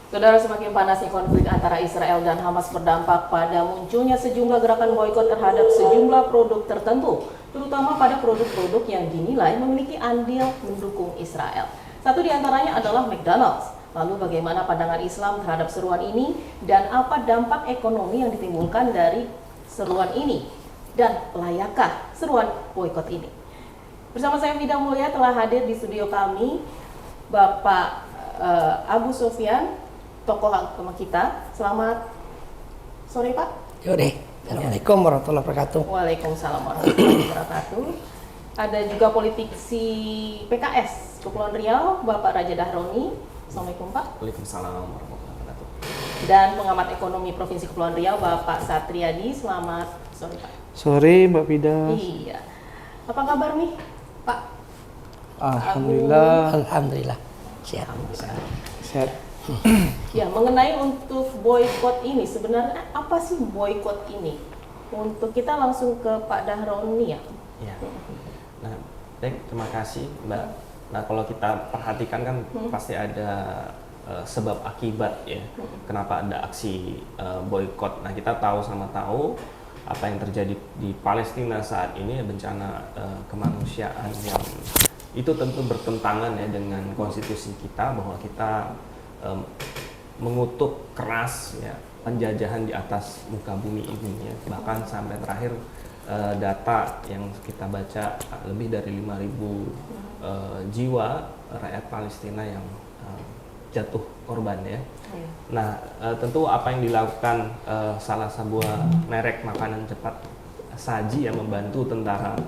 Saudara, semakin panasnya konflik antara Israel dan Hamas berdampak pada munculnya sejumlah gerakan boikot terhadap sejumlah produk tertentu, terutama pada produk-produk yang dinilai memiliki andil mendukung Israel. Satu di antaranya adalah McDonald's. Lalu bagaimana pandangan Islam terhadap seruan ini dan apa dampak ekonomi yang ditimbulkan dari seruan ini? Dan layakkah seruan boikot ini? Bersama saya Vida Mulia telah hadir di studio kami Bapak Abu Sofyan, tokoh agama kita. Selamat sore Pak. Yaudah, Assalamualaikum warahmatullahi wabarakatuh. Waalaikumsalam warahmatullahi wabarakatuh. Ada juga politisi PKS Kepulauan Riau, Bapak Raja Dahroni. Assalamualaikum Pak. Waalaikumsalam warahmatullahi wabarakatuh. Dan pengamat ekonomi Provinsi Kepulauan Riau, Bapak Satriadi. Selamat sore Pak. Sore Mbak Vida. Iya. Apa kabar nih Pak? Alhamdulillah. Alhamdulillah, sehat. Sehat. Ya, mengenai untuk boykot ini, sebenarnya apa sih boykot ini? Untuk kita langsung ke Pak Dahroni ya. Ya. Nah, baik, terima kasih Mbak. Nah, kalau kita perhatikan kan pasti ada sebab akibat ya. Kenapa ada aksi boykot? Nah, kita tahu sama tahu apa yang terjadi di Palestina saat ini, bencana kemanusiaan yang itu tentu bertentangan ya dengan konstitusi kita, bahwa kita mengutuk keras ya penjajahan di atas muka bumi ini ya. Bahkan sampai terakhir data yang kita baca lebih dari 5.000 jiwa rakyat Palestina yang jatuh korban ya. Nah, tentu apa yang dilakukan salah sebuah merek makanan cepat saji yang membantu tentara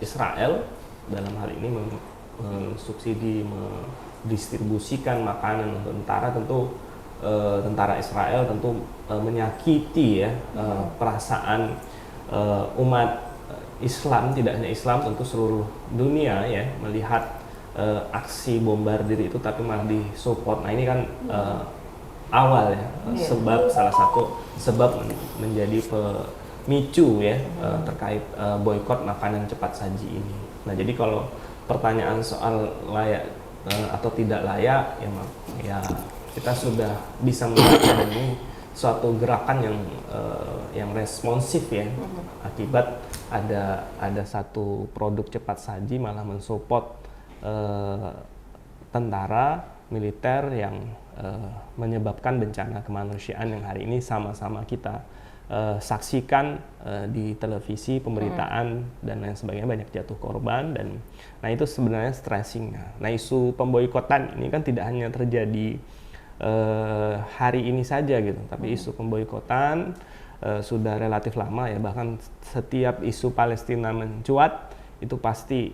Israel dalam hal ini mensubsidi, distribusikan makanan untuk tentara, tentu tentara Israel tentu menyakiti ya perasaan umat Islam, tidak hanya Islam, tentu seluruh dunia ya, melihat aksi bombardir itu tapi malah disupport. Nah, ini kan awal ya, salah satu sebab menjadi pemicu ya terkait boykot makanan cepat saji ini. Nah, jadi kalau pertanyaan soal layak atau tidak layak ya kita sudah bisa melihat ini suatu gerakan yang responsif ya, akibat ada satu produk cepat saji malah mensupport tentara militer yang menyebabkan bencana kemanusiaan yang hari ini sama-sama kita saksikan di televisi, pemberitaan dan lain sebagainya, banyak jatuh korban. Dan nah, itu sebenarnya stressing. Nah, isu pemboikotan ini kan tidak hanya terjadi hari ini saja gitu, tapi isu pemboikotan sudah relatif lama ya. Bahkan setiap isu Palestina mencuat itu pasti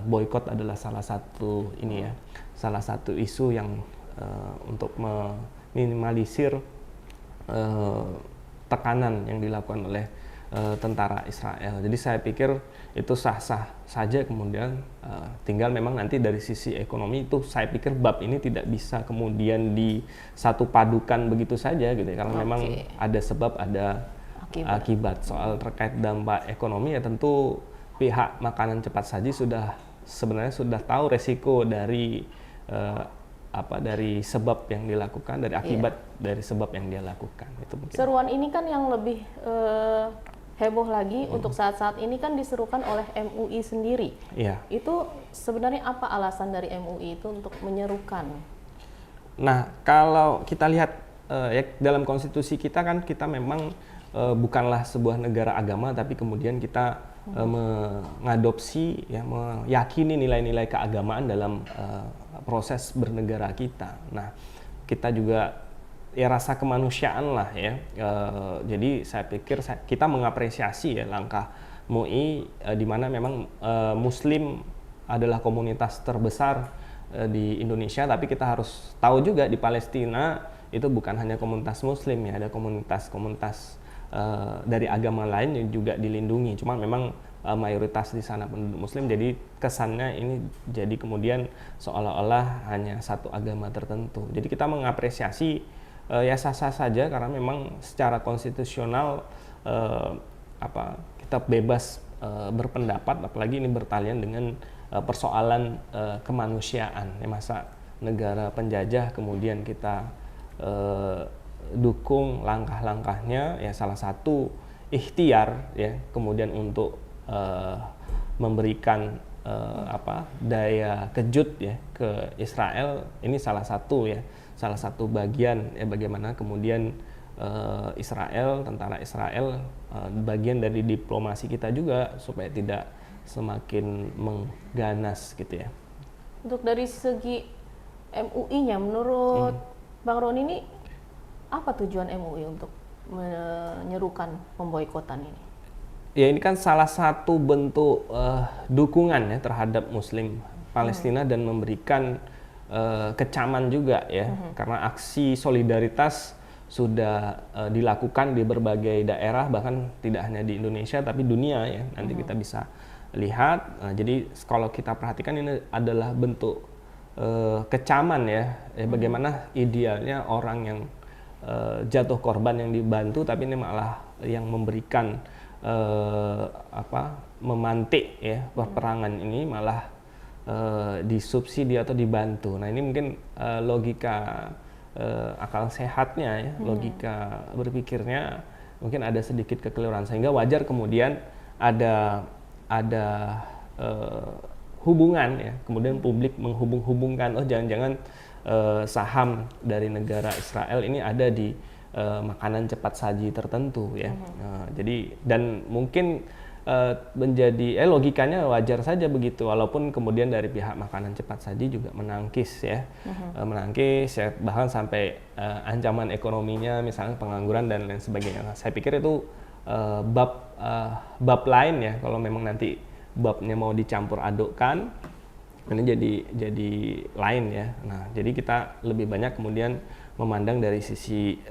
boikot adalah salah satu ini ya, salah satu isu yang untuk meminimalisir tekanan yang dilakukan oleh tentara Israel. Jadi saya pikir itu sah-sah saja. Kemudian tinggal memang nanti dari sisi ekonomi itu saya pikir bab ini tidak bisa kemudian di satu padukan begitu saja gitu ya, karena memang ada sebab ada akibat. Soal terkait dampak ekonomi ya tentu pihak makanan cepat saji sebenarnya sudah tahu resiko dari dari sebab yang dilakukan, dari akibat dari sebab yang dia lakukan. Itu mungkin. Seruan ini kan yang lebih heboh lagi untuk saat-saat ini kan diserukan oleh MUI sendiri. Itu sebenarnya apa alasan dari MUI itu untuk menyerukan? Nah, kalau kita lihat ya dalam konstitusi kita kan kita memang bukanlah sebuah negara agama, tapi kemudian kita mengadopsi ya, meyakini nilai-nilai keagamaan dalam proses bernegara kita. Nah, kita juga ya rasa kemanusiaan lah ya. Jadi saya pikir kita mengapresiasi ya langkah MUI di mana memang Muslim adalah komunitas terbesar di Indonesia, tapi kita harus tahu juga di Palestina itu bukan hanya komunitas Muslim ya, ada komunitas-komunitas dari agama lain yang juga dilindungi. Cuma memang mayoritas di sana penduduk Muslim, jadi kesannya ini jadi kemudian seolah-olah hanya satu agama tertentu. Jadi kita mengapresiasi ya sah-sah saja, karena memang secara konstitusional kita bebas berpendapat, apalagi ini bertalian dengan persoalan kemanusiaan. Ya, masa negara penjajah kemudian kita dukung langkah-langkahnya, ya salah satu ikhtiar ya kemudian untuk memberikan daya kejut ya ke Israel, ini salah satu bagian ya bagaimana kemudian tentara Israel bagian dari diplomasi kita juga supaya tidak semakin mengganas gitu ya. Untuk dari segi MUI-nya, menurut Bang Roni ini apa tujuan MUI untuk menyerukan pemboikotan ini? Ya ini kan salah satu bentuk dukungan ya terhadap Muslim Palestina dan memberikan kecaman juga ya karena aksi solidaritas sudah dilakukan di berbagai daerah, bahkan tidak hanya di Indonesia tapi dunia ya, nanti kita bisa lihat. Jadi kalau kita perhatikan ini adalah bentuk kecaman ya bagaimana idealnya orang yang jatuh korban yang dibantu, tapi ini malah yang memberikan memantik ya peperangan ini malah disubsidi atau dibantu. Nah ini mungkin logika akal sehatnya ya, logika berpikirnya mungkin ada sedikit kekeliruan, sehingga wajar kemudian ada hubungan ya, kemudian publik menghubung-hubungkan jangan-jangan saham dari negara Israel ini ada di makanan cepat saji tertentu ya. Jadi dan mungkin menjadi logikanya wajar saja begitu, walaupun kemudian dari pihak makanan cepat saji juga menangkis ya, menangkis ya, bahkan sampai ancaman ekonominya misalnya pengangguran dan lain sebagainya. Nah, saya pikir itu bab lain ya, kalau memang nanti babnya mau dicampur adukkan ini jadi lain ya. Nah jadi kita lebih banyak kemudian memandang dari sisi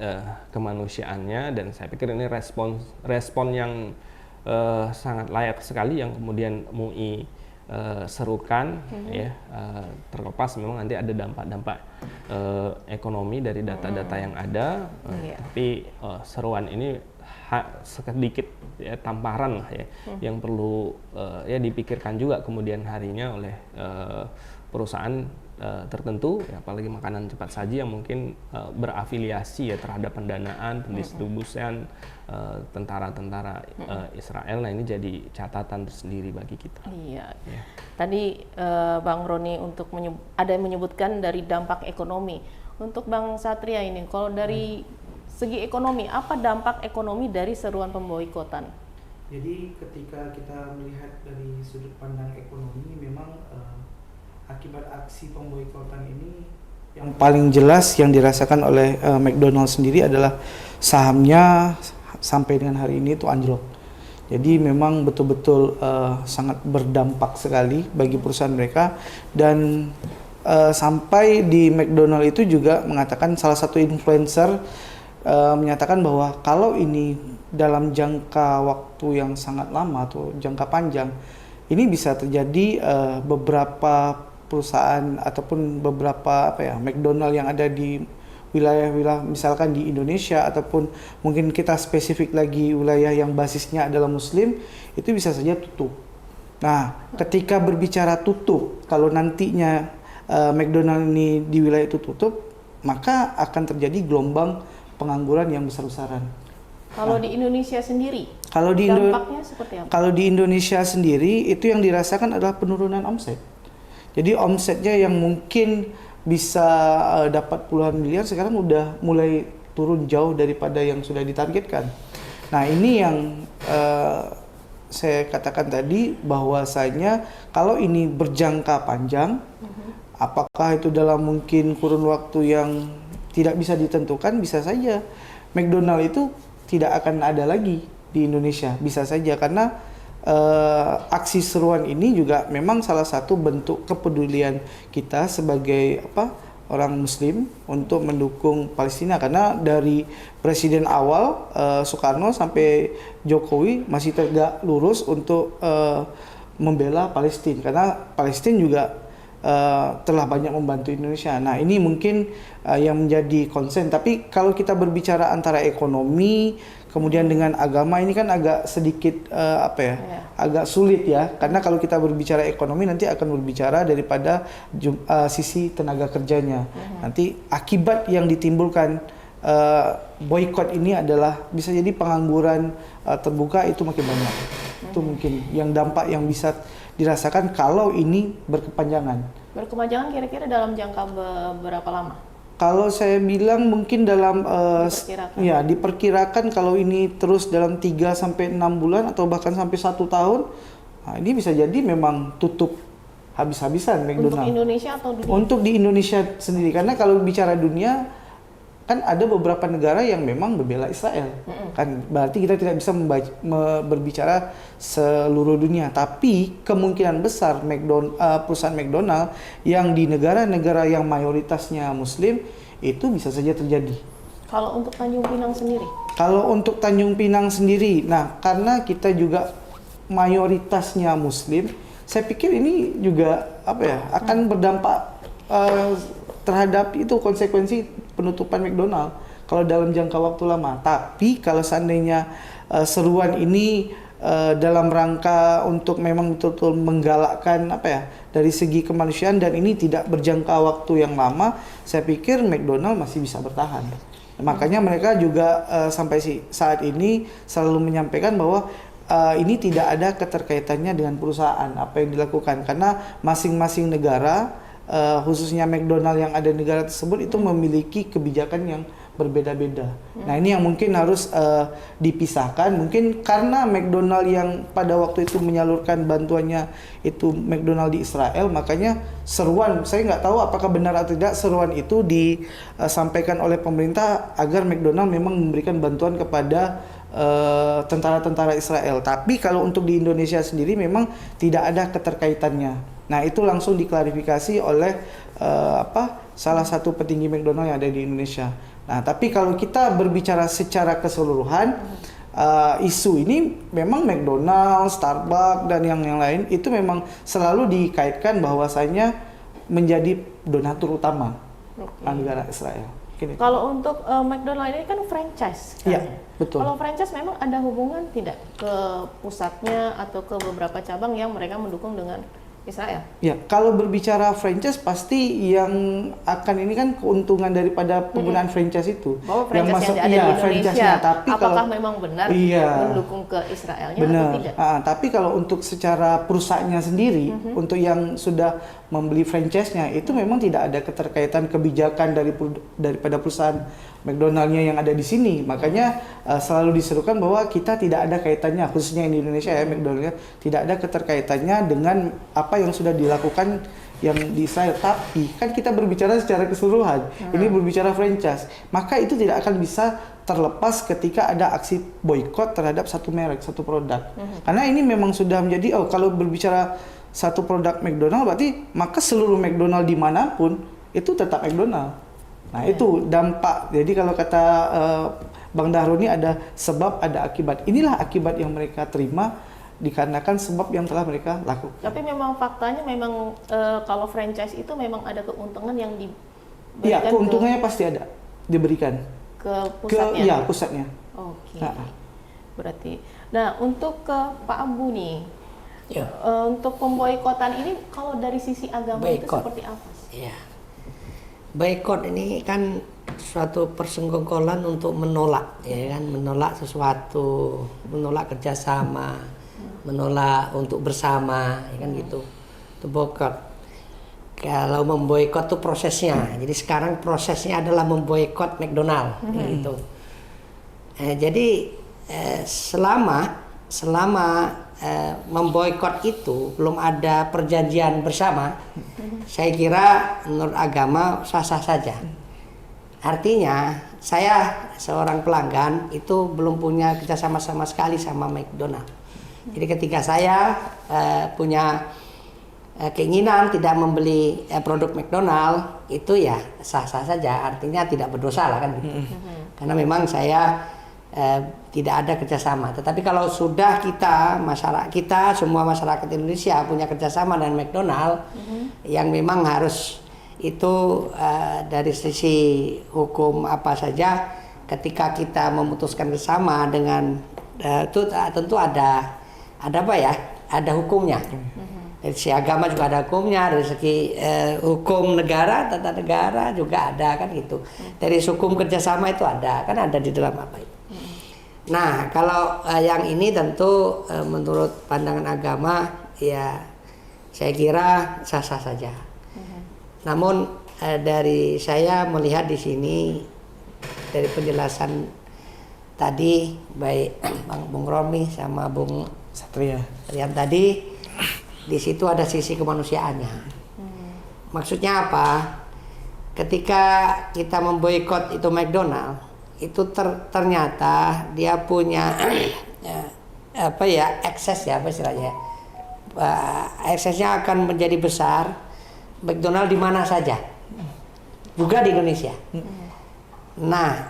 kemanusiaannya, dan saya pikir ini respon yang sangat layak sekali yang kemudian MUI serukan ya, terlepas memang nanti ada dampak-dampak ekonomi dari data-data yang ada, tapi seruan ini sedikit ya tamparan lah ya yang perlu ya dipikirkan juga kemudian harinya oleh perusahaan tertentu ya, apalagi makanan cepat saji yang mungkin berafiliasi ya terhadap pendanaan, pendistribusian tentara-tentara Israel. Nah ini jadi catatan tersendiri bagi kita. Iya. Ya. Tadi Bang Roni ada yang menyebutkan dari dampak ekonomi. Untuk Bang Satria ini, kalau dari segi ekonomi, apa dampak ekonomi dari seruan pemboikotan? Jadi ketika kita melihat dari sudut pandang ekonomi, memang akibat aksi pemboikotan ini yang paling jelas yang dirasakan oleh McDonald's sendiri adalah sahamnya sampai dengan hari ini itu anjlok. Jadi memang betul-betul sangat berdampak sekali bagi perusahaan mereka, dan sampai di McDonald's itu juga mengatakan, salah satu influencer menyatakan bahwa kalau ini dalam jangka waktu yang sangat lama atau jangka panjang, ini bisa terjadi beberapa perusahaan ataupun beberapa McDonald yang ada di wilayah-wilayah misalkan di Indonesia, ataupun mungkin kita spesifik lagi wilayah yang basisnya adalah Muslim, itu bisa saja tutup. Nah, ketika berbicara tutup, kalau nantinya McDonald ini di wilayah itu tutup, maka akan terjadi gelombang pengangguran yang besar-besaran. Kalau di Indonesia sendiri, dampaknya seperti apa? Kalau di Indonesia sendiri itu yang dirasakan adalah penurunan omset. Jadi omsetnya yang mungkin bisa dapat puluhan miliar, sekarang udah mulai turun jauh daripada yang sudah ditargetkan. Nah ini yang saya katakan tadi, bahwasanya kalau ini berjangka panjang, apakah itu dalam mungkin kurun waktu yang tidak bisa ditentukan, bisa saja McDonald itu tidak akan ada lagi di Indonesia, bisa saja, karena aksi seruan ini juga memang salah satu bentuk kepedulian kita sebagai orang Muslim untuk mendukung Palestina, karena dari presiden awal Soekarno sampai Jokowi masih tegak lurus untuk membela Palestina, karena Palestina juga telah banyak membantu Indonesia. Nah, ini mungkin yang menjadi concern. Tapi kalau kita berbicara antara ekonomi kemudian dengan agama, ini kan agak sedikit agak sulit ya. Karena kalau kita berbicara ekonomi nanti akan berbicara daripada sisi tenaga kerjanya. Nanti akibat yang ditimbulkan boykot ini adalah bisa jadi pengangguran terbuka itu makin banyak. Itu mungkin yang dampak yang bisa dirasakan kalau ini berkepanjangan. Berkepanjangan kira-kira dalam jangka berapa lama? Kalau saya bilang mungkin dalam diperkirakan kalau ini terus dalam 3 sampai 6 bulan atau bahkan sampai 1 tahun, nah ini bisa jadi memang tutup habis-habisan McDonald. Untuk Indonesia atau dunia? Untuk di Indonesia sendiri, karena kalau bicara dunia kan ada beberapa negara yang memang membela Israel. Kan berarti kita tidak bisa berbicara seluruh dunia, tapi kemungkinan besar perusahaan McDonald yang di negara-negara yang mayoritasnya Muslim itu bisa saja terjadi. Kalau untuk Tanjung Pinang sendiri? Kalau untuk Tanjung Pinang sendiri, nah karena kita juga mayoritasnya Muslim, saya pikir ini juga akan berdampak terhadap itu konsekuensi penutupan McDonald kalau dalam jangka waktu lama. Tapi kalau seandainya seruan ini dalam rangka untuk memang betul-betul menggalakkan dari segi kemanusiaan dan ini tidak berjangka waktu yang lama, saya pikir McDonald masih bisa bertahan. Makanya mereka juga sampai saat ini selalu menyampaikan bahwa ini tidak ada keterkaitannya dengan perusahaan apa yang dilakukan, karena masing-masing negara khususnya McDonald yang ada di negara tersebut itu memiliki kebijakan yang berbeda-beda. Nah ini yang mungkin harus dipisahkan. Mungkin karena McDonald yang pada waktu itu menyalurkan bantuannya itu McDonald di Israel, makanya seruan, saya nggak tahu apakah benar atau tidak seruan itu disampaikan oleh pemerintah agar McDonald memang memberikan bantuan kepada tentara-tentara Israel. Tapi kalau untuk di Indonesia sendiri memang tidak ada keterkaitannya. Nah itu langsung diklarifikasi oleh salah satu petinggi McDonald yang ada di Indonesia. Nah tapi kalau kita berbicara secara keseluruhan, isu ini memang McDonald, Starbucks dan yang lain itu memang selalu dikaitkan bahwasanya menjadi donatur utama negara Israel. Kalau untuk McDonald ini kan franchise. Iya, betul. Kalau franchise memang ada hubungan tidak ke pusatnya atau ke beberapa cabang yang mereka mendukung dengan Israel? Ya, kalau berbicara franchise pasti yang akan ini kan keuntungan daripada penggunaan franchise itu. Bahwa franchise yang ada di Indonesia, tapi apakah memang benar mendukung ke Israelnya atau tidak? Tapi kalau untuk secara perusahaannya sendiri, untuk yang sudah membeli franchise-nya itu memang tidak ada keterkaitan kebijakan daripada perusahaan McDonald-nya yang ada di sini. Makanya selalu diserukan bahwa kita tidak ada kaitannya, khususnya di Indonesia ya, McDonald-nya tidak ada keterkaitannya dengan apa yang sudah dilakukan yang di Israel. Tapi kan kita berbicara secara keseluruhan, ini berbicara franchise, maka itu tidak akan bisa terlepas ketika ada aksi boykot terhadap satu merek, satu produk. Karena ini memang sudah menjadi, kalau berbicara satu produk McDonald berarti maka seluruh McDonald dimanapun itu tetap McDonald. Nah itu dampak. Jadi kalau kata Bang Dahru ini ada sebab ada akibat. Inilah akibat yang mereka terima dikarenakan sebab yang telah mereka lakukan. Tapi memang faktanya memang kalau franchise itu memang ada keuntungan yang diberikan. Iya, keuntungannya pasti ada diberikan ke pusatnya. Iya, pusatnya. Oke. Berarti. Nah, untuk ke Pak Abu nih. Ya. Untuk pemboikotan ini kalau dari sisi agama itu seperti apa sih? Iya. Boikot ini kan suatu persenggokolan untuk menolak, ya kan, menolak sesuatu, menolak kerjasama, menolak untuk bersama, ya kan gitu. Itu boikot. Kalau memboikot itu prosesnya. Jadi sekarang prosesnya adalah memboikot McDonald, gitu. Jadi selama memboikot itu belum ada perjanjian bersama, saya kira menurut agama sah-sah saja. Artinya saya seorang pelanggan itu belum punya kerjasama sama sekali sama McDonald. Jadi ketika saya punya keinginan tidak membeli produk McDonald itu ya sah-sah saja, artinya tidak berdosa lah kan gitu. Karena memang saya tidak ada kerjasama. Tetapi kalau sudah semua masyarakat Indonesia punya kerjasama dengan McDonald, yang memang harus itu dari sisi hukum apa saja, ketika kita memutuskan bersama dengan itu tentu ada apa ya, ada hukumnya. Dari segi agama juga ada hukumnya, dari segi hukum negara, tata negara juga ada kan gitu. Dari hukum kerjasama itu ada, kan ada di dalam apa itu. Nah kalau yang ini tentu menurut pandangan agama ya saya kira sah-sah saja. Namun dari saya melihat di sini dari penjelasan tadi baik Bung Romi sama Bung Satria Rian tadi, di situ ada sisi kemanusiaannya. Maksudnya apa? Ketika kita memboikot itu McDonald, itu ternyata dia punya apa ya, akses ya, apa istilahnya? Aksesnya akan menjadi besar. McDonald di mana saja, juga di Indonesia. Nah,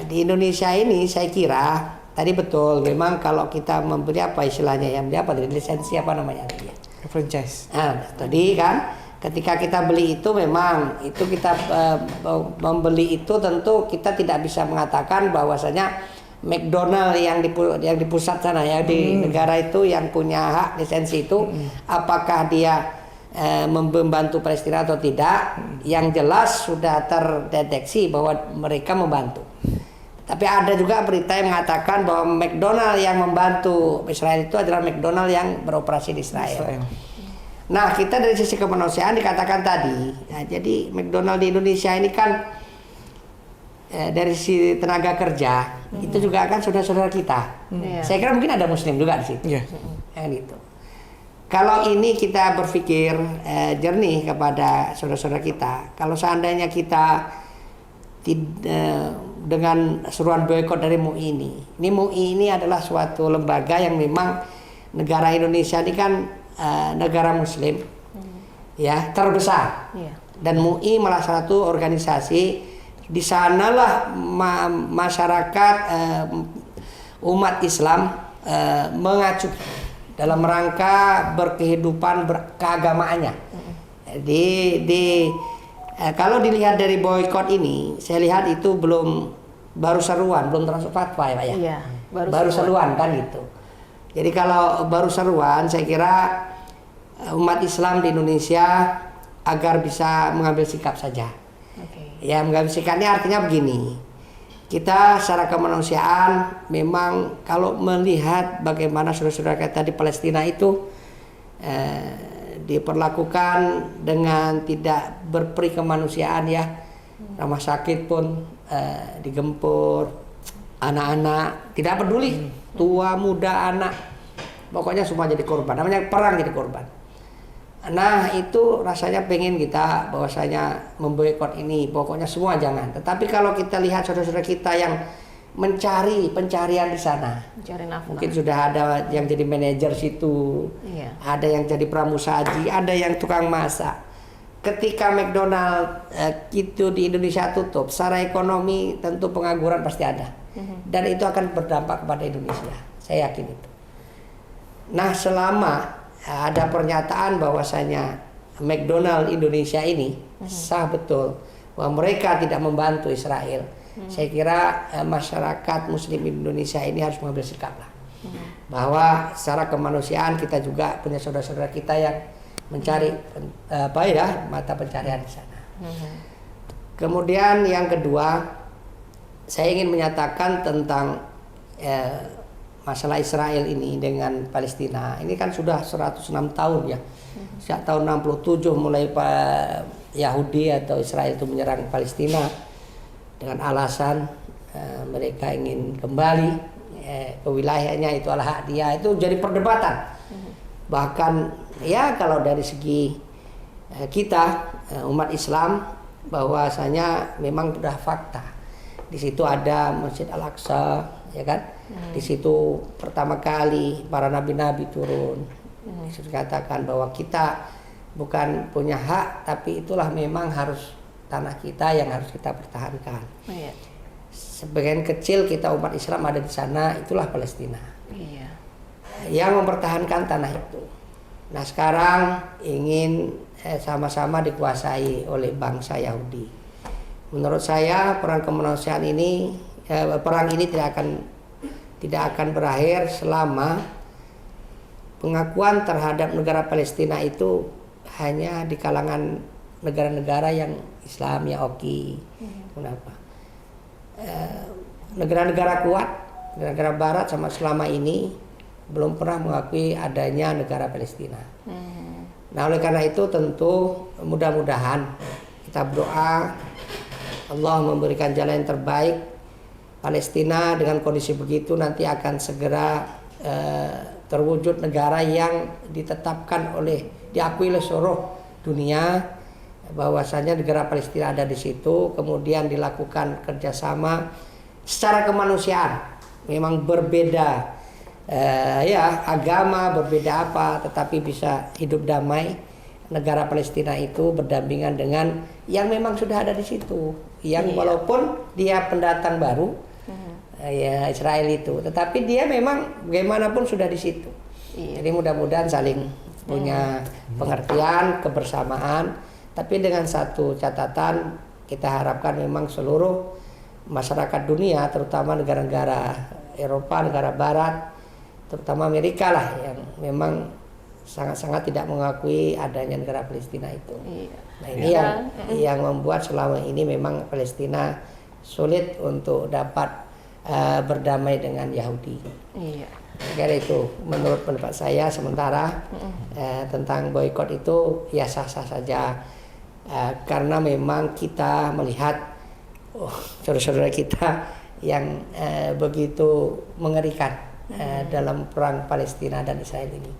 di Indonesia ini saya kira tadi betul, memang kalau kita membeli apa istilahnya yang dia apa lisensi apa namanya dia, franchise. Nah, tadi kan ketika kita beli itu memang itu kita membeli itu tentu kita tidak bisa mengatakan bahwasanya McDonald yang di pusat sana ya di negara itu yang punya hak lisensi itu apakah dia membantu Palestina atau tidak. Yang jelas sudah terdeteksi bahwa mereka membantu. Tapi ada juga berita yang mengatakan bahwa McDonald yang membantu Israel itu adalah McDonald yang beroperasi di Israel. Nah, kita dari sisi kemanusiaan dikatakan tadi, nah, jadi McDonald di Indonesia ini kan dari sisi tenaga kerja itu juga kan saudara-saudara kita. Saya kira mungkin ada Muslim juga di situ. Gitu. Kalau ini kita berpikir jernih kepada saudara-saudara kita, kalau seandainya kita dengan seruan boikot dari MUI ini MUI ini adalah suatu lembaga yang memang negara Indonesia ini kan negara Muslim, ya terbesar, dan MUI malah satu organisasi di sanalah masyarakat umat Islam mengacu dalam rangka berkehidupan keagamaannya. Kalau dilihat dari boykot ini, saya lihat itu baru seruan, belum termasuk fatwa ya Pak ya. Iya, baru seruan kan gitu. Jadi kalau baru seruan, saya kira umat Islam di Indonesia agar bisa mengambil sikap saja. Ya, mengambil sikapnya artinya begini. Kita secara kemanusiaan memang kalau melihat bagaimana saudara-saudara kita di Palestina itu diperlakukan dengan tidak berperi kemanusiaan ya, rumah sakit pun digempur, anak-anak tidak peduli, tua muda anak, pokoknya semua jadi korban, namanya perang jadi korban. Nah itu rasanya pengen kita bahwasanya memboikot ini, pokoknya semua jangan. Tetapi kalau kita lihat saudara-saudara kita yang mencari pencarian di sana, mungkin sudah ada yang jadi manajer situ, ada yang jadi pramusaji, ada yang tukang masak. Ketika McDonald itu di Indonesia tutup, secara ekonomi tentu pengangguran pasti ada, dan itu akan berdampak kepada Indonesia, saya yakin itu. Nah selama ada pernyataan bahwasanya McDonald Indonesia ini sah betul bahwa mereka tidak membantu Israel, saya kira masyarakat Muslim Indonesia ini harus mengambil sikap lah, bahwa secara kemanusiaan kita juga punya saudara-saudara kita yang mencari mata pencarian di sana. Kemudian yang kedua, saya ingin menyatakan tentang masalah Israel ini dengan Palestina. Ini kan sudah 106 tahun ya. Sejak tahun 67 mulai Yahudi atau Israel itu menyerang Palestina dengan alasan mereka ingin kembali ke wilayahnya, itu adalah hak dia. Itu jadi perdebatan. Bahkan ya kalau dari segi kita umat Islam bahwasanya memang sudah fakta. Di situ ada Masjid Al-Aqsa, ya kan? Di situ pertama kali para nabi-nabi turun. Disitu katakan bahwa kita bukan punya hak, tapi itulah memang harus tanah kita yang harus kita pertahankan. sebagian kecil kita umat Islam ada di sana, itulah Palestina. Iya. Yang mempertahankan tanah itu. Nah sekarang ingin sama-sama dikuasai oleh bangsa Yahudi. Menurut saya perang kemanusiaan ini, perang ini tidak akan berakhir selama pengakuan terhadap negara Palestina itu hanya di kalangan negara-negara yang Islam ya oke. Kenapa? Negara-negara kuat, negara Barat sama selama ini belum pernah mengakui adanya negara Palestina. Nah oleh karena itu tentu mudah-mudahan kita berdoa Allah memberikan jalan yang terbaik. Palestina dengan kondisi begitu nanti akan segera terwujud negara yang diakui oleh seluruh dunia bahwasanya negara Palestina ada di situ, kemudian dilakukan kerjasama secara kemanusiaan. Memang berbeda agama, berbeda apa, tetapi bisa hidup damai. Negara Palestina itu berdampingan dengan yang memang sudah ada di situ, yang walaupun dia pendatang baru, ya Israel itu, tetapi dia memang bagaimanapun sudah di situ. Jadi mudah-mudahan saling punya pengertian, kebersamaan. Tapi dengan satu catatan, kita harapkan memang seluruh masyarakat dunia, terutama negara-negara Eropa, negara Barat, terutama Amerika lah, yang memang sangat-sangat tidak mengakui adanya negara Palestina itu. Nah ini yang membuat selama ini memang Palestina sulit untuk dapat berdamai dengan Yahudi. Karena itu menurut pendapat saya sementara tentang boikot itu ya sah-sah saja. Karena memang kita melihat saudara-saudara kita yang begitu mengerikan dalam perang Palestina dan Israel ini.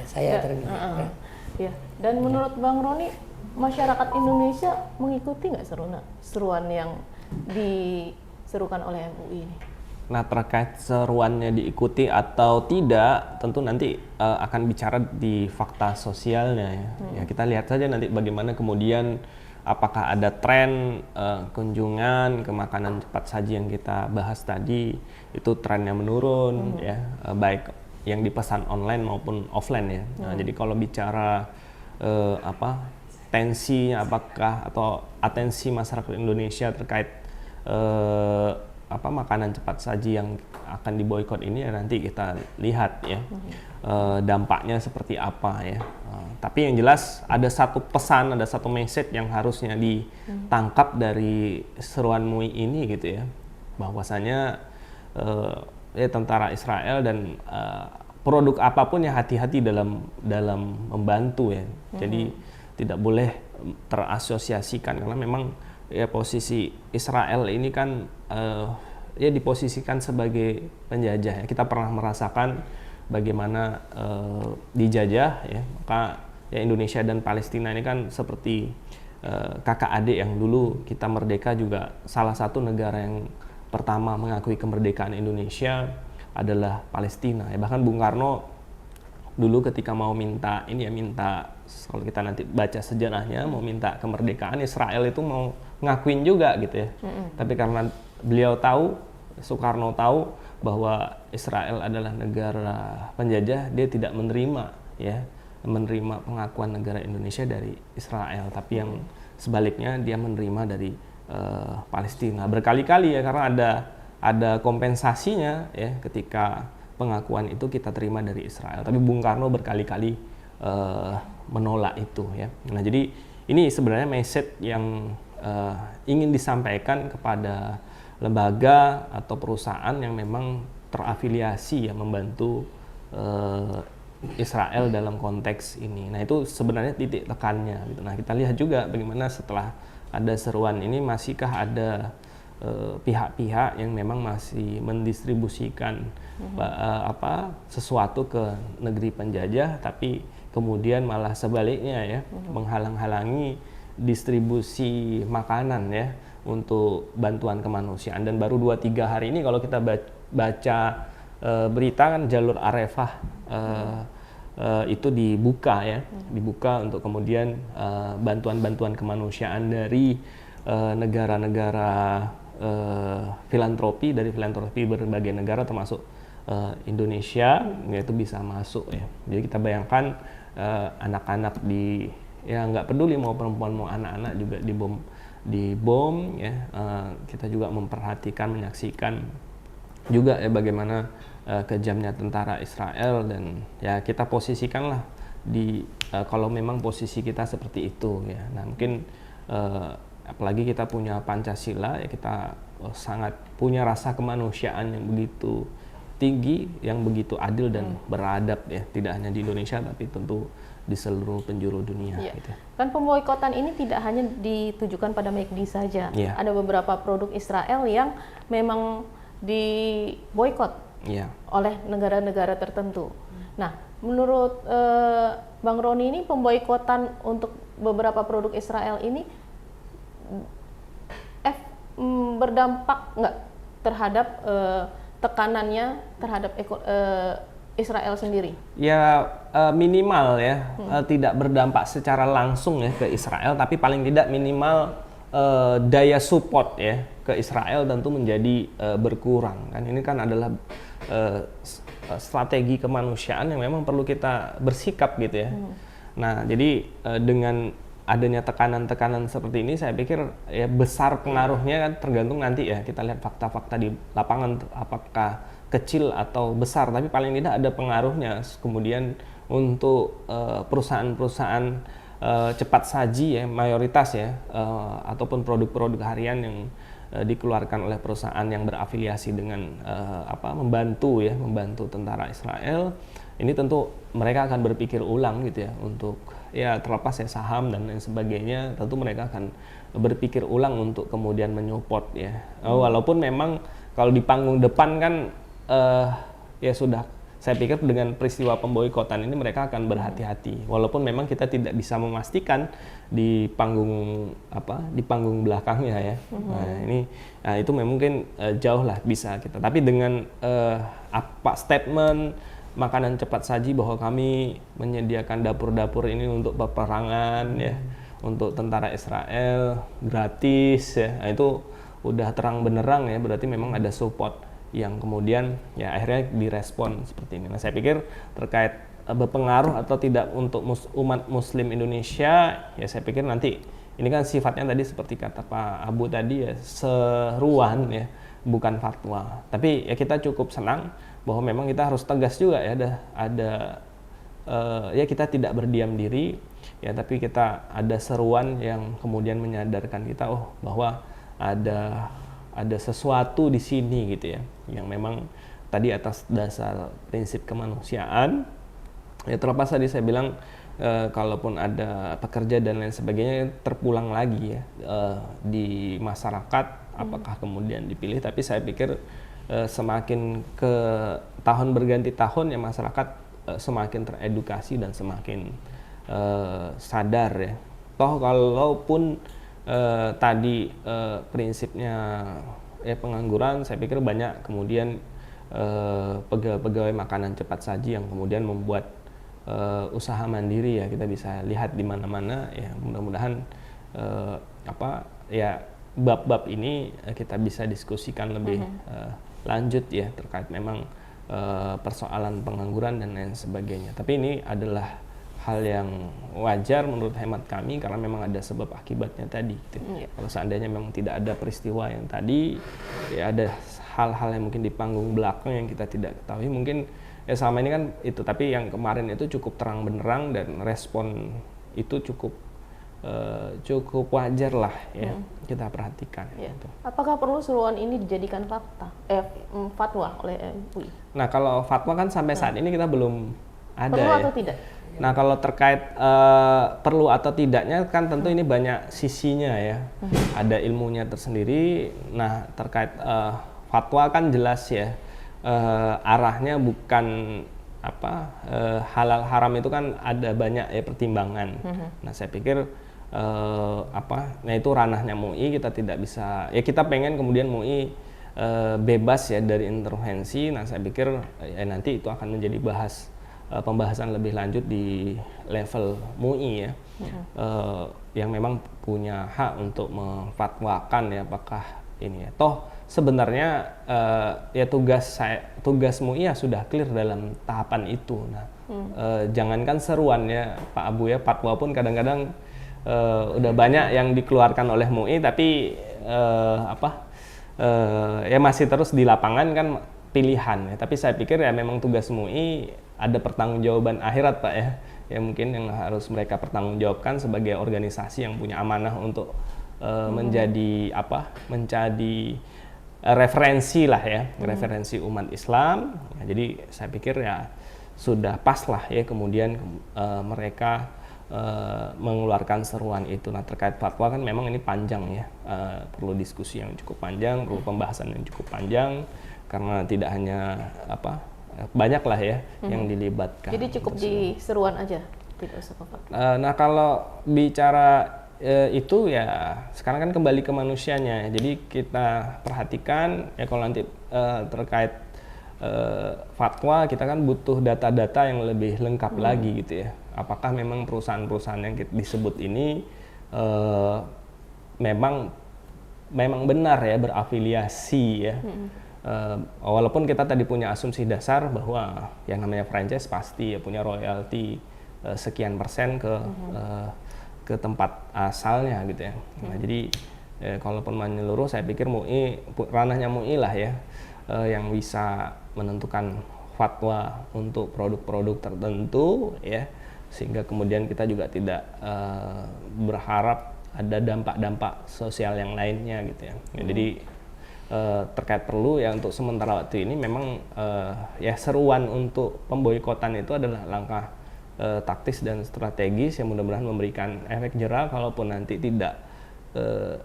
Saya terima. Dan menurut Bang Roni, masyarakat Indonesia mengikuti nggak seruan yang diserukan oleh MUI ini? Nah terkait seruannya diikuti atau tidak, tentu nanti akan bicara di fakta sosialnya ya. Ya kita lihat saja nanti bagaimana kemudian apakah ada tren kunjungan ke makanan cepat saji yang kita bahas tadi itu trennya menurun ya, baik yang dipesan online maupun offline ya. Nah, jadi kalau bicara tensinya apakah atau atensi masyarakat Indonesia terkait makanan cepat saji yang akan diboikot ini ya nanti kita lihat ya dampaknya seperti apa ya. Tapi yang jelas ada satu pesan, ada satu message yang harusnya ditangkap dari seruan MUI ini gitu ya, bahwasanya tentara Israel dan produk apapun ya hati-hati dalam membantu ya. Jadi tidak boleh terasosiasikan karena memang ya posisi Israel ini kan diposisikan sebagai penjajah ya. Kita pernah merasakan bagaimana dijajah ya. Maka ya Indonesia dan Palestina ini kan seperti kakak adik yang dulu kita merdeka juga salah satu negara yang pertama mengakui kemerdekaan Indonesia adalah Palestina. Ya, bahkan Bung Karno dulu ketika mau minta kalau kita nanti baca sejarahnya mau minta kemerdekaan Israel itu mau ngakuin juga gitu ya. Tapi karena beliau tahu, Soekarno tahu bahwa Israel adalah negara penjajah, dia tidak menerima pengakuan negara Indonesia dari Israel, tapi yang sebaliknya dia menerima dari Palestina berkali-kali ya, karena ada kompensasinya ya ketika pengakuan itu kita terima dari Israel. Tapi Bung Karno berkali-kali menolak itu ya. Nah jadi ini sebenarnya message yang ingin disampaikan kepada lembaga atau perusahaan yang memang terafiliasi ya membantu Israel dalam konteks ini. Nah itu sebenarnya titik tekannya gitu. Nah kita lihat juga bagaimana setelah ada seruan ini masihkah ada pihak-pihak yang memang masih mendistribusikan sesuatu ke negeri penjajah, tapi kemudian malah sebaliknya ya menghalang-halangi distribusi makanan ya untuk bantuan kemanusiaan. Dan baru 2-3 hari ini kalau kita baca berita kan jalur Arafah itu dibuka untuk kemudian bantuan-bantuan kemanusiaan dari negara-negara filantropi dari filantropi berbagai negara termasuk Indonesia, yaitu bisa masuk ya. Jadi kita bayangkan anak-anak di ya nggak peduli mau perempuan mau anak-anak juga dibom ya. Kita juga memperhatikan, menyaksikan juga ya bagaimana kejamnya tentara Israel, dan ya kita posisikanlah di kalau memang posisi kita seperti itu ya. Nah mungkin apalagi kita punya Pancasila ya, kita sangat punya rasa kemanusiaan yang begitu tinggi, yang begitu adil dan beradab ya, tidak hanya di Indonesia tapi tentu di seluruh penjuru dunia. Iya. Gitu. Kan pemboikotan ini tidak hanya ditujukan pada McD saja. Iya. Ada beberapa produk Israel yang memang diboikot oleh negara-negara tertentu. Nah, menurut Bang Roni ini pemboikotan untuk beberapa produk Israel ini berdampak nggak terhadap tekanannya terhadap Israel sendiri? Ya minimal ya, tidak berdampak secara langsung ya ke Israel, tapi paling tidak minimal daya support ya ke Israel tentu menjadi berkurang. Kan ini kan adalah strategi kemanusiaan yang memang perlu kita bersikap gitu ya. Nah jadi dengan adanya tekanan-tekanan seperti ini, saya pikir ya besar pengaruhnya kan tergantung nanti ya, kita lihat fakta-fakta di lapangan apakah kecil atau besar, tapi paling tidak ada pengaruhnya. Kemudian untuk perusahaan-perusahaan cepat saji ya, mayoritas ya, ataupun produk-produk harian yang dikeluarkan oleh perusahaan yang berafiliasi dengan membantu tentara Israel, ini tentu mereka akan berpikir ulang gitu ya, untuk ya terlepas ya saham dan lain sebagainya, tentu mereka akan berpikir ulang untuk kemudian menyupport ya. Walaupun memang kalau di panggung depan kan ya sudah, saya pikir dengan peristiwa pemboikotan ini mereka akan berhati-hati. Walaupun memang kita tidak bisa memastikan di panggung belakangnya ya. Nah, itu mungkin jauh lah bisa kita. Tapi dengan statement makanan cepat saji bahwa kami menyediakan dapur-dapur ini untuk peperangan ya, untuk tentara Israel gratis ya. Nah, itu udah terang benderang ya, berarti memang ada support yang kemudian ya akhirnya direspon seperti ini. Nah, saya pikir terkait berpengaruh atau tidak untuk umat muslim Indonesia ya, saya pikir nanti ini kan sifatnya tadi seperti kata Pak Abu tadi ya, seruan ya, bukan fatwa. Tapi ya kita cukup senang bahwa memang kita harus tegas juga ya, ya kita tidak berdiam diri ya, tapi kita ada seruan yang kemudian menyadarkan kita bahwa ada sesuatu di sini gitu ya, yang memang tadi atas dasar prinsip kemanusiaan ya, terlepas tadi saya bilang kalaupun ada pekerja dan lain sebagainya terpulang lagi ya di masyarakat, apakah kemudian dipilih, tapi saya pikir semakin ke tahun berganti tahun ya, masyarakat semakin teredukasi dan semakin sadar ya. Toh kalaupun tadi prinsipnya ya pengangguran, saya pikir banyak kemudian pegawai-pegawai makanan cepat saji yang kemudian membuat usaha mandiri ya, kita bisa lihat di mana-mana ya. Mudah-mudahan bab-bab ini kita bisa diskusikan lebih lanjut ya, terkait memang persoalan pengangguran dan lain sebagainya. Tapi ini adalah hal yang wajar menurut hemat kami, karena memang ada sebab akibatnya tadi gitu. Kalau seandainya memang tidak ada peristiwa yang tadi ya, ada hal-hal yang mungkin di panggung belakang yang kita tidak ketahui, mungkin ya selama ini kan itu, tapi yang kemarin itu cukup terang benderang dan respon itu cukup wajar lah ya, kita perhatikan. Ya. Gitu. Apakah perlu seruan ini dijadikan fatwa oleh MUI? Nah kalau fatwa kan sampai saat ini kita belum ada. Perlu ya. atau tidak? Nah kalau terkait perlu atau tidaknya kan tentu ini banyak sisinya ya, ada ilmunya tersendiri. Nah terkait fatwa kan jelas ya, arahnya bukan halal haram itu kan ada banyak ya pertimbangan. Nah saya pikir nah itu ranahnya MUI, kita tidak bisa ya, kita pengen kemudian MUI bebas ya dari intervensi. Nah saya pikir ya nanti itu akan menjadi pembahasan lebih lanjut di level MUI ya, yang memang punya hak untuk memfatwakan ya, apakah ini ya. Toh sebenarnya ya tugas MUI ya sudah clear dalam tahapan itu. Nah, jangankan seruannya Pak Abu ya, fatwa pun kadang-kadang udah banyak yang dikeluarkan oleh MUI, tapi ya masih terus di lapangan kan pilihan ya. Tapi saya pikir ya memang tugas MUI ada pertanggungjawaban akhirat Pak ya. Ya mungkin yang harus mereka pertanggungjawabkan sebagai organisasi yang punya amanah untuk menjadi referensi lah ya, referensi umat Islam. Ya, jadi saya pikir ya sudah pas lah ya kemudian mereka mengeluarkan seruan itu. Nah, terkait fatwa kan memang ini panjang ya, perlu diskusi yang cukup panjang, perlu pembahasan yang cukup panjang karena tidak hanya banyak lah ya yang dilibatkan. Jadi cukup di seruan aja, tidak usah ke fatwa. Nah, kalau bicara itu ya sekarang kan kembali ke manusianya. Jadi kita perhatikan ya kalau nanti terkait fatwa kita kan butuh data-data yang lebih lengkap lagi gitu ya. Apakah memang perusahaan-perusahaan yang disebut ini memang benar ya berafiliasi ya. Walaupun kita tadi punya asumsi dasar bahwa yang namanya franchise pasti ya punya royalti sekian persen ke tempat asalnya gitu ya. Nah, jadi kalaupun menyeluruh saya pikir MUI, ranahnya MUI lah ya yang bisa menentukan fatwa untuk produk-produk tertentu ya, sehingga kemudian kita juga tidak berharap ada dampak-dampak sosial yang lainnya gitu ya. Jadi terkait perlu ya untuk sementara waktu ini memang ya seruan untuk pemboikotan itu adalah langkah taktis dan strategis yang mudah-mudahan memberikan efek jera. Kalaupun nanti tidak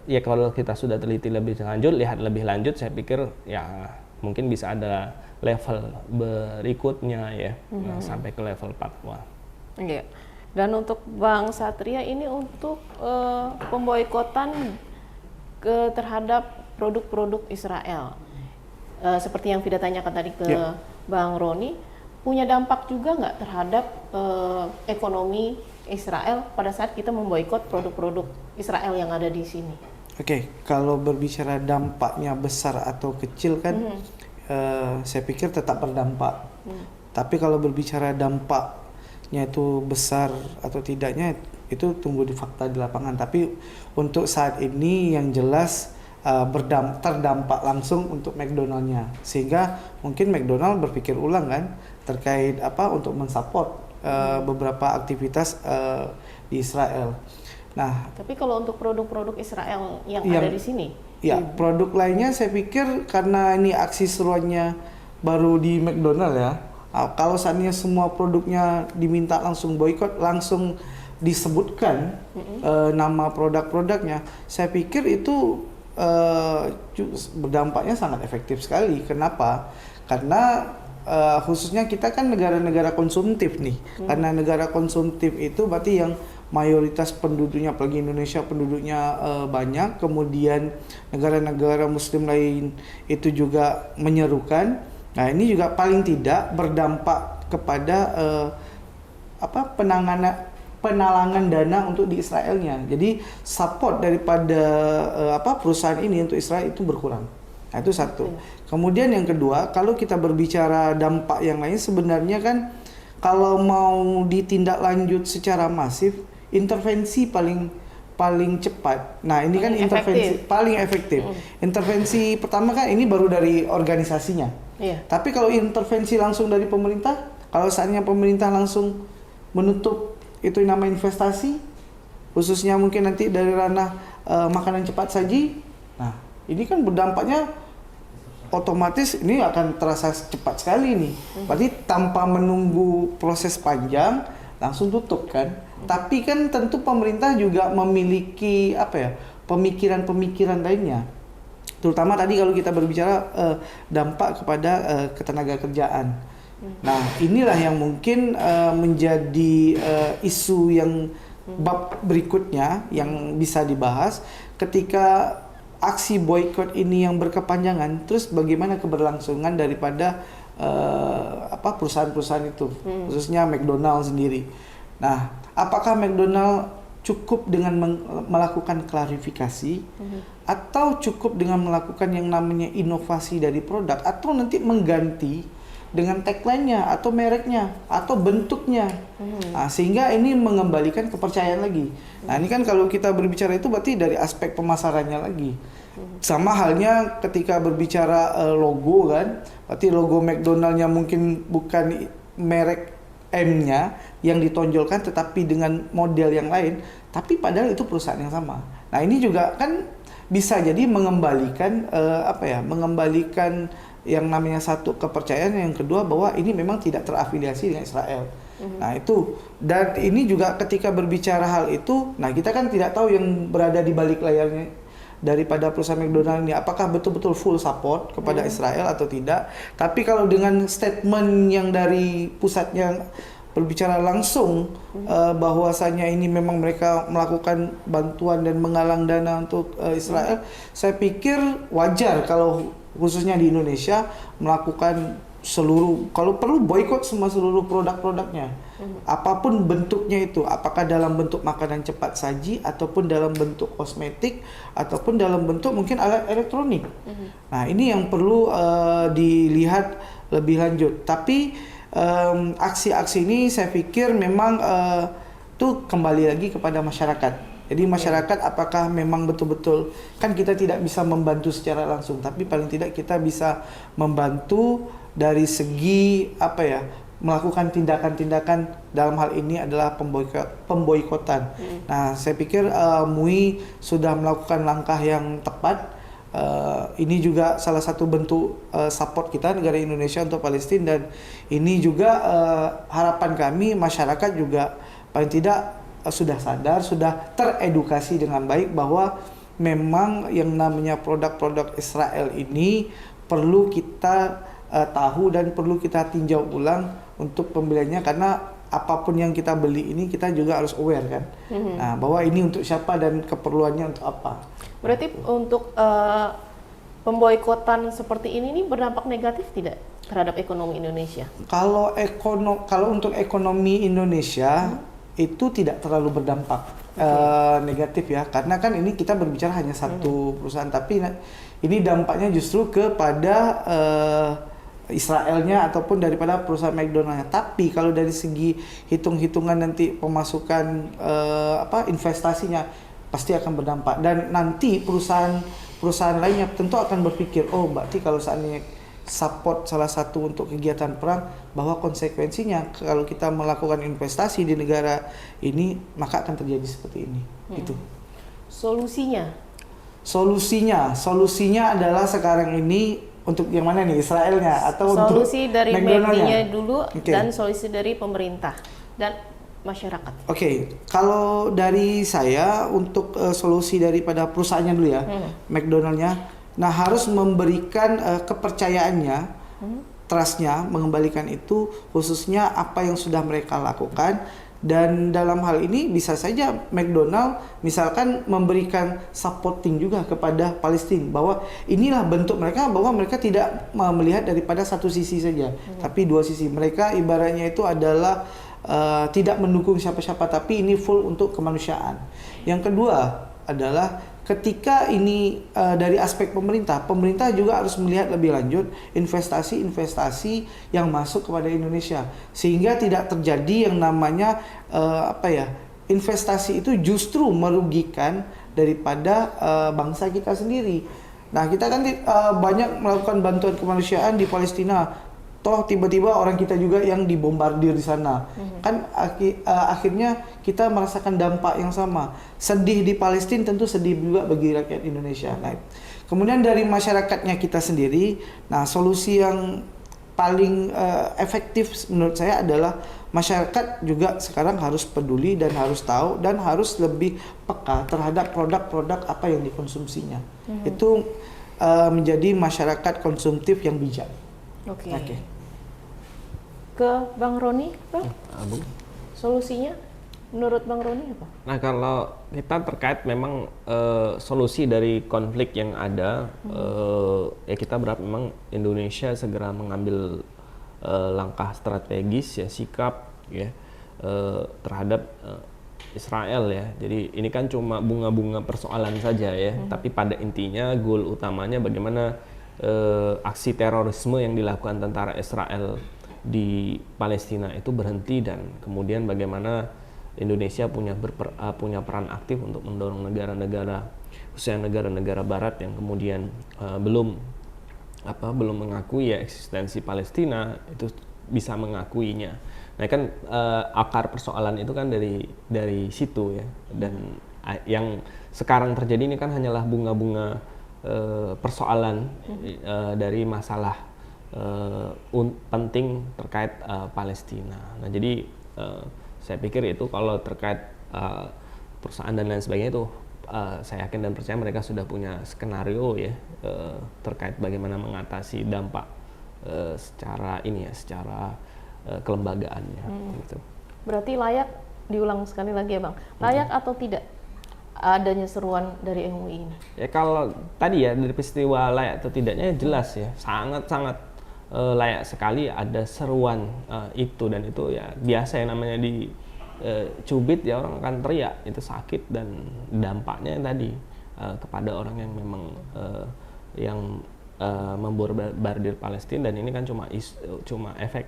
ya kalau kita sudah teliti lebih lanjut, lihat lebih lanjut, saya pikir ya mungkin bisa ada level berikutnya ya, sampai ke level fatwa. Iya. Dan untuk Bang Satria ini untuk pemboikotan terhadap produk-produk Israel, seperti yang Vida tanyakan tadi ke Bang Roni, punya dampak juga nggak terhadap ekonomi Israel pada saat kita memboikot produk-produk Israel yang ada di sini? Oke, kalau berbicara dampaknya besar atau kecil kan, saya pikir tetap berdampak. Tapi kalau berbicara dampaknya itu besar atau tidaknya, itu tunggu di fakta di lapangan. Tapi untuk saat ini yang jelas terdampak langsung untuk McDonald-nya, sehingga mungkin McDonald berpikir ulang kan terkait untuk mensupport beberapa aktivitas di Israel. Nah, tapi kalau untuk produk-produk Israel yang ada di sini, ya produk lainnya saya pikir karena ini aksi seruannya baru di McDonald ya. Kalau saatnya semua produknya diminta langsung boikot, langsung disebutkan nama produk-produknya, saya pikir itu berdampaknya sangat efektif sekali. Kenapa? Karena khususnya kita kan negara-negara konsumtif nih. Karena negara konsumtif itu berarti yang mayoritas penduduknya, apalagi Indonesia penduduknya banyak, kemudian negara-negara Muslim lain itu juga menyerukan. Nah, ini juga paling tidak berdampak kepada penalangan dana untuk di Israelnya. Jadi support daripada perusahaan ini untuk Israel itu berkurang. Nah, itu satu. Kemudian yang kedua, kalau kita berbicara dampak yang lain, sebenarnya kan kalau mau ditindaklanjut secara masif, intervensi paling cepat. Nah, ini kan intervensi paling efektif. Intervensi pertama kan ini baru dari organisasinya. Tapi kalau intervensi langsung dari pemerintah, kalau saatnya pemerintah langsung menutup itu nama investasi, khususnya mungkin nanti dari ranah makanan cepat saji. Nah, ini kan berdampaknya otomatis ini akan terasa cepat sekali nih. Berarti tanpa menunggu proses panjang langsung tutup kan. Tapi kan tentu pemerintah juga memiliki pemikiran-pemikiran lainnya. Terutama tadi kalau kita berbicara dampak kepada ketenaga kerjaan. Nah, inilah yang mungkin menjadi isu yang bab berikutnya yang bisa dibahas ketika aksi boykot ini yang berkepanjangan. Terus bagaimana keberlangsungan daripada perusahaan-perusahaan itu, khususnya McDonald sendiri. Nah, apakah McDonald cukup dengan melakukan klarifikasi atau cukup dengan melakukan yang namanya inovasi dari produk, atau nanti mengganti dengan tagline-nya atau mereknya atau bentuknya. Nah, sehingga ini mengembalikan kepercayaan lagi. Nah, ini kan kalau kita berbicara itu berarti dari aspek pemasarannya lagi. Sama halnya ketika berbicara logo kan, berarti logo McDonald-nya mungkin bukan merek M-nya yang ditonjolkan tetapi dengan model yang lain, tapi padahal itu perusahaan yang sama. Nah, ini juga kan bisa jadi mengembalikan mengembalikan yang namanya satu kepercayaan, yang kedua bahwa ini memang tidak terafiliasi dengan Israel. Nah, itu, dan ini juga ketika berbicara hal itu, nah kita kan tidak tahu yang berada di balik layarnya daripada perusahaan McDonald ini, apakah betul-betul full support kepada Israel atau tidak. Tapi kalau dengan statement yang dari pusatnya berbicara langsung bahwasanya ini memang mereka melakukan bantuan dan menggalang dana untuk Israel, saya pikir wajar kalau khususnya di Indonesia melakukan kalau perlu boykot seluruh produk-produknya, apapun bentuknya itu, apakah dalam bentuk makanan cepat saji ataupun dalam bentuk kosmetik ataupun dalam bentuk mungkin alat elektronik. Nah, ini yang perlu dilihat lebih lanjut. Tapi aksi-aksi ini saya pikir memang itu kembali lagi kepada masyarakat. Jadi masyarakat apakah memang betul-betul, kan kita tidak bisa membantu secara langsung, tapi paling tidak kita bisa membantu dari segi melakukan tindakan-tindakan, dalam hal ini adalah pemboikotan. Nah, saya pikir MUI sudah melakukan langkah yang tepat. Ini juga salah satu bentuk support kita negara Indonesia untuk Palestina, dan ini juga harapan kami masyarakat juga paling tidak sudah sadar, sudah teredukasi dengan baik bahwa memang yang namanya produk-produk Israel ini perlu kita tahu dan perlu kita tinjau ulang untuk pembeliannya, karena apapun yang kita beli ini kita juga harus aware kan. Nah, bahwa ini untuk siapa dan keperluannya untuk apa. Berarti untuk pemboikotan seperti ini berdampak negatif tidak terhadap ekonomi Indonesia? Kalau untuk ekonomi Indonesia itu tidak terlalu berdampak negatif ya, karena kan ini kita berbicara hanya satu perusahaan, tapi ini dampaknya justru kepada Israelnya ataupun daripada perusahaan McDonald-nya. Tapi kalau dari segi hitung-hitungan nanti pemasukan investasinya pasti akan berdampak, dan nanti perusahaan lainnya tentu akan berpikir, oh berarti kalau seandainya support salah satu untuk kegiatan perang, bahwa konsekuensinya kalau kita melakukan investasi di negara ini maka akan terjadi seperti ini. Itu solusinya adalah sekarang ini untuk yang mana nih, Israelnya atau solusi untuk dari McDonald-nya dulu dan solusi dari pemerintah dan masyarakat. Kalau dari saya untuk solusi daripada perusahaannya dulu ya, McDonald-nya. Nah, harus memberikan kepercayaannya, trust-nya, mengembalikan itu, khususnya apa yang sudah mereka lakukan. Dan dalam hal ini bisa saja McDonald misalkan memberikan supporting juga kepada Palestina, bahwa inilah bentuk mereka, bahwa mereka tidak melihat daripada satu sisi saja, tapi dua sisi. Mereka ibaratnya itu adalah tidak mendukung siapa-siapa, tapi ini full untuk kemanusiaan. Yang kedua adalah ketika ini dari aspek pemerintah juga harus melihat lebih lanjut investasi yang masuk kepada Indonesia, sehingga tidak terjadi yang namanya investasi itu justru merugikan daripada bangsa kita sendiri. Nah, kita kan banyak melakukan bantuan kemanusiaan di Palestina. Toh tiba-tiba orang kita juga yang dibombardir di sana. Kan akhirnya kita merasakan dampak yang sama. Sedih di Palestina, tentu sedih juga bagi rakyat Indonesia. Nah, kemudian dari masyarakatnya kita sendiri, nah solusi yang paling efektif menurut saya adalah masyarakat juga sekarang harus peduli dan harus tahu dan harus lebih peka terhadap produk-produk apa yang dikonsumsinya. Itu menjadi masyarakat konsumtif yang bijak. Oke. Ke Bang Roni, Bang. Solusinya menurut Bang Roni apa? Nah, kalau kita terkait memang solusi dari konflik yang ada, ya kita berharap memang Indonesia segera mengambil langkah strategis ya, sikap ya terhadap Israel ya. Jadi ini kan cuma bunga-bunga persoalan saja ya. Tapi pada intinya goal utamanya bagaimana aksi terorisme yang dilakukan tentara Israel di Palestina itu berhenti, dan kemudian bagaimana Indonesia punya peran aktif untuk mendorong negara-negara, khususnya negara-negara Barat yang kemudian belum mengakui ya eksistensi Palestina, itu bisa mengakuinya. Nah kan akar persoalan itu kan dari situ ya, dan yang sekarang terjadi ini kan hanyalah bunga-bunga persoalan dari masalah penting terkait Palestina. Nah jadi saya pikir itu kalau terkait perusahaan dan lain sebagainya itu saya yakin dan percaya mereka sudah punya skenario ya terkait bagaimana mengatasi dampak secara kelembagaannya. Gitu. Berarti layak, diulang sekali lagi ya Bang, layak atau tidak adanya seruan dari MUI ini? Ya kalau tadi ya dari peristiwa layak atau tidaknya jelas ya, sangat-sangat layak sekali ada seruan itu, dan itu ya biasa yang namanya cubit ya orang akan teriak, itu sakit, dan dampaknya tadi kepada orang yang memang membombardir Palestina, dan ini kan cuma efek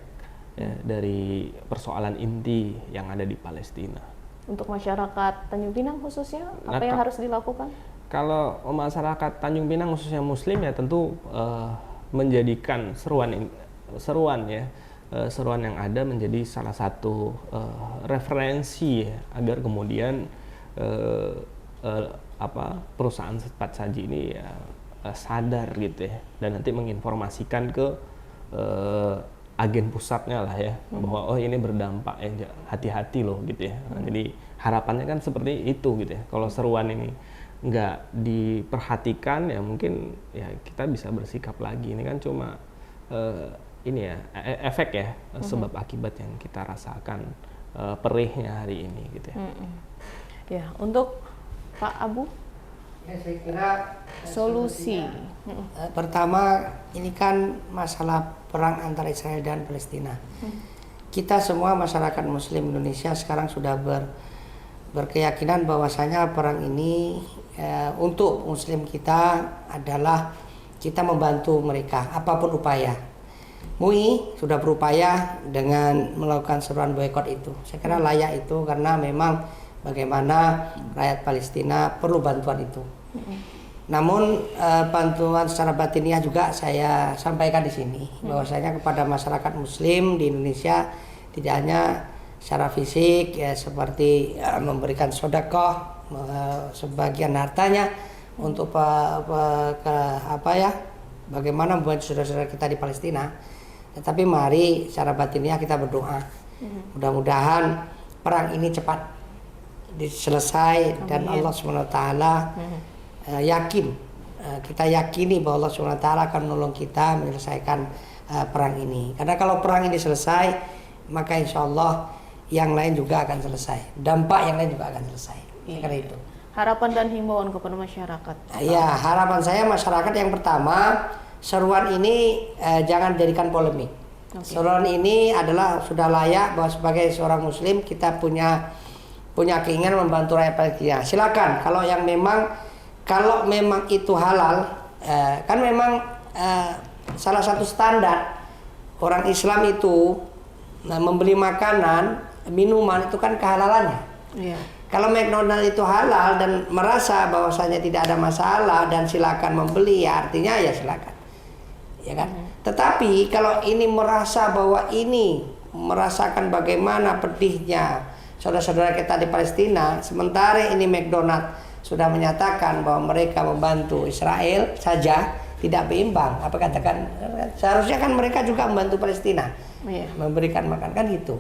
ya, dari persoalan inti yang ada di Palestina. Untuk masyarakat Tanjung Pinang khususnya, apa yang harus dilakukan? Kalau masyarakat Tanjung Pinang khususnya Muslim ya tentu menjadikan seruan yang ada menjadi salah satu referensi ya, agar kemudian perusahaan cepat saji ini ya sadar gitu ya, dan nanti menginformasikan ke agen pusatnya lah ya, bahwa oh ini berdampak ya, hati-hati loh gitu ya. Nah, jadi harapannya kan seperti itu gitu ya. Kalau seruan ini nggak diperhatikan ya mungkin ya kita bisa bersikap lagi. Ini kan cuma ini ya efek ya, sebab akibat yang kita rasakan perihnya hari ini gitu ya. Ya, untuk Pak Abu, Ya, saya kira solusi. pertama ini kan masalah perang antara Israel dan Palestina. Kita semua masyarakat Muslim Indonesia sekarang sudah berkeyakinan bahwasanya perang ini untuk Muslim kita adalah kita membantu mereka apapun upaya. MUI sudah berupaya dengan melakukan seruan boikot itu. Saya kira layak itu karena memang bagaimana rakyat Palestina perlu bantuan itu. Namun bantuan secara batiniah juga saya sampaikan di sini bahwasanya kepada masyarakat Muslim di Indonesia tidak hanya secara fisik ya seperti memberikan sedekah sebagian hartanya untuk bagaimana membuat saudara-saudara kita di Palestina, tetapi mari secara batiniah kita berdoa mudah-mudahan perang ini cepat selesai. Dan Allah SWT kita yakini bahwa Allah SWT akan menolong kita menyelesaikan perang ini, karena kalau perang ini selesai maka insya Allah yang lain juga akan selesai, dampak yang lain juga akan selesai. Karena itu Harapan dan himbauan kepada masyarakat. ya, harapan saya masyarakat yang pertama, seruan ini jangan jadikan polemik. Seruan ini adalah sudah layak bahwa sebagai seorang Muslim kita punya keinginan membantu rakyat Palestina. Silakan kalau memang itu halal, kan memang salah satu standar orang Islam itu membeli makanan, minuman itu kan kehalalannya. Iya. Kalau McDonald itu halal dan merasa bahwasanya tidak ada masalah dan silakan membeli, ya artinya ya silakan, ya kan. Tetapi kalau ini merasa bahwa ini merasakan bagaimana pedihnya saudara-saudara kita di Palestina, sementara ini McDonald sudah menyatakan bahwa mereka membantu Israel saja, tidak berimbang. Apa katakan? Seharusnya kan mereka juga membantu Palestina, memberikan makan kan gitu.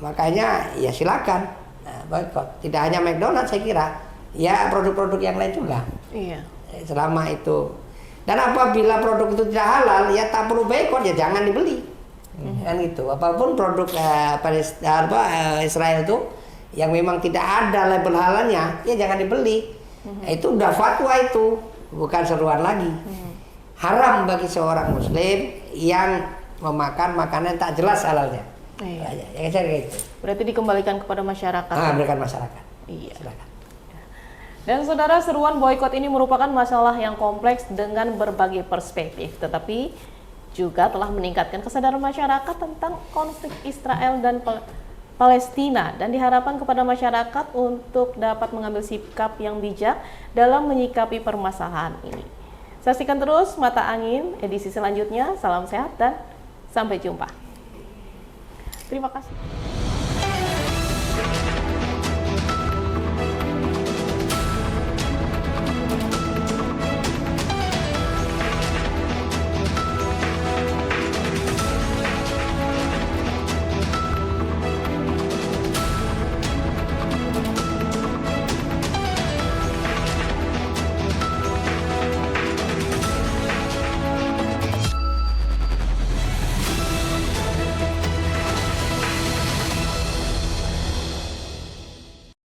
Makanya ya silakan boikot. Tidak hanya McDonald saya kira, ya produk-produk yang lain juga. Iya. Selama itu. Dan apabila produk itu tidak halal, ya tak perlu boikot, ya jangan dibeli. Kan gitu. Apapun produk Israel itu yang memang tidak ada label halalnya, ya jangan dibeli. Itu udah fatwa itu, bukan seruan lagi. Haram bagi seorang Muslim yang memakan makanan tak jelas halalnya. Iya. Ya, saya kira itu. Berarti dikembalikan kepada masyarakat. Berikan masyarakat. Iya. Silakan. Dan saudara, seruan boykot ini merupakan masalah yang kompleks dengan berbagai perspektif, tetapi juga telah meningkatkan kesadaran masyarakat tentang konflik Israel dan Palestina, dan diharapkan kepada masyarakat untuk dapat mengambil sikap yang bijak dalam menyikapi permasalahan ini. Saksikan terus Mata Angin edisi selanjutnya. Salam sehat dan sampai jumpa. Terima kasih.